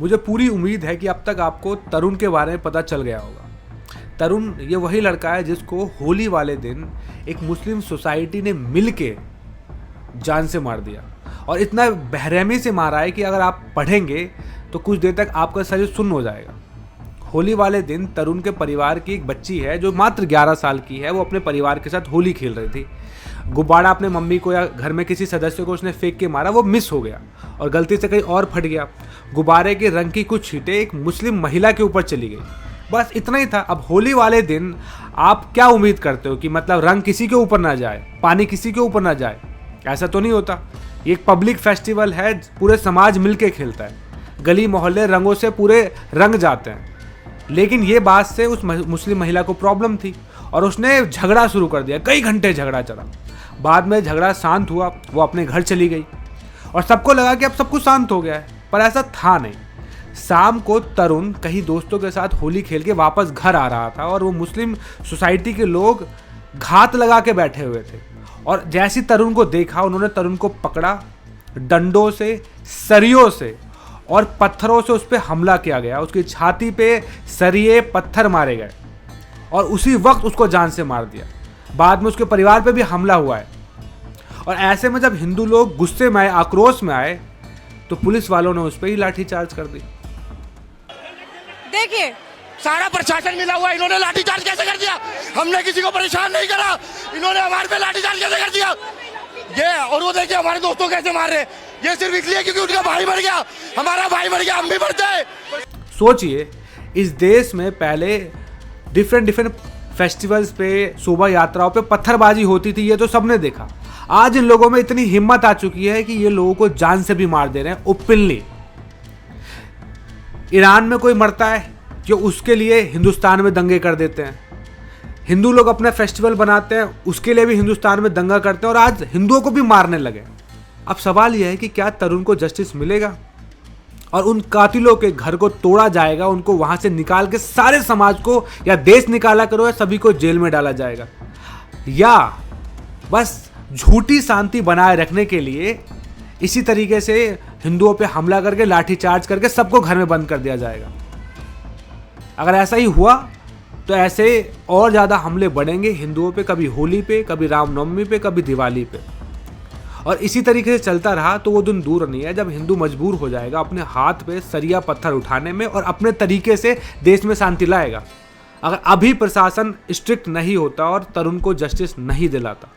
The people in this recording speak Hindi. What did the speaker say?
मुझे पूरी उम्मीद है कि अब तक आपको तरुण के बारे में पता चल गया होगा। तरुण ये वही लड़का है जिसको होली वाले दिन एक मुस्लिम सोसाइटी ने मिल के जान से मार दिया, और इतना बेरहमी से मारा है कि अगर आप पढ़ेंगे तो कुछ देर तक आपका शरीर सुन्न हो जाएगा। होली वाले दिन तरुण के परिवार की एक बच्ची है जो मात्र 11 साल की है, वो अपने परिवार के साथ होली खेल रही थी। गुब्बारा अपने मम्मी को या घर में किसी सदस्य को उसने फेंक के मारा, वो मिस हो गया और गलती से कहीं और फट गया। गुब्बारे के रंग की कुछ छींटें एक मुस्लिम महिला के ऊपर चली गई, बस इतना ही था। अब होली वाले दिन आप क्या उम्मीद करते हो कि मतलब रंग किसी के ऊपर ना जाए, पानी किसी के ऊपर ना जाए? ऐसा तो नहीं होता। ये एक पब्लिक फेस्टिवल है, पूरे समाज मिलके खेलता है, गली मोहल्ले रंगों से पूरे रंग जाते हैं। लेकिन ये बात से उस मुस्लिम महिला को प्रॉब्लम थी और उसने झगड़ा शुरू कर दिया। कई घंटे झगड़ा चला, बाद में झगड़ा शांत हुआ, वो अपने घर चली गई और सबको लगा कि अब सब कुछ शांत हो गया है, पर ऐसा था नहीं। शाम को तरुण कहीं दोस्तों के साथ होली खेल के वापस घर आ रहा था और वो मुस्लिम सोसाइटी के लोग घात लगा के बैठे हुए थे, और जैसे तरुण को देखा उन्होंने तरुण को पकड़ा, डंडों से, सरियों से और पत्थरों से उस पर हमला किया गया। उसकी छाती पे सरिये पत्थर मारे गए और उसी वक्त उसको जान से मार दिया। बाद में उसके परिवार पे भी हमला हुआ है। और ऐसे में जब हिंदू लोग गुस्से में आए, आक्रोश में आए, तो पुलिस वालों ने उस पर ही लाठीचार्ज कर दी। देखिए सारा प्रशासन मिला हुआ, इन्होंने लाठीचार्ज कैसे कर दिया? हमने किसी को परेशान नहीं करा, इन्होंने हमारे पे लाठीचार्ज कैसे कर दिया? ये और वो देखिए हमारे दोस्तों कैसे मार रहे हैं। ये सिर्फ इसलिए क्योंकि उनका भाई मर गया, हमारा भाई मर गया, हम भी मरते हैं। सोचिए, इस देश में पहले डिफरेंट फेस्टिवल्स पे, शोभा यात्राओं पे पत्थरबाजी होती थी, ये तो सबने देखा। आज इन लोगों में इतनी हिम्मत आ चुकी है कि ये लोगों को जान से भी मार दे रहे हैं ओपनली। ईरान में कोई मरता है कि उसके लिए हिंदुस्तान में दंगे कर देते हैं। हिंदू लोग अपना फेस्टिवल बनाते हैं, उसके लिए भी हिंदुस्तान में दंगा करते हैं, और आज हिंदुओं को भी मारने लगे। अब सवाल यह है कि क्या तरुण को जस्टिस मिलेगा और उन कातिलों के घर को तोड़ा जाएगा, उनको वहां से निकाल के सारे समाज को या देश निकाला करो या सभी को जेल में डाला जाएगा, या बस झूठी शांति बनाए रखने के लिए इसी तरीके से हिंदुओं पे हमला करके लाठीचार्ज करके सबको घर में बंद कर दिया जाएगा? अगर ऐसा ही हुआ तो ऐसे और ज़्यादा हमले बढ़ेंगे हिंदुओं पे, कभी होली पे, कभी रामनवमी पे, कभी दिवाली पे। और इसी तरीके से चलता रहा तो वो दिन दूर नहीं है जब हिंदू मजबूर हो जाएगा अपने हाथ पे सरिया पत्थर उठाने में और अपने तरीके से देश में शांति लाएगा, अगर अभी प्रशासन स्ट्रिक्ट नहीं होता और तरुण को जस्टिस नहीं दिलाता।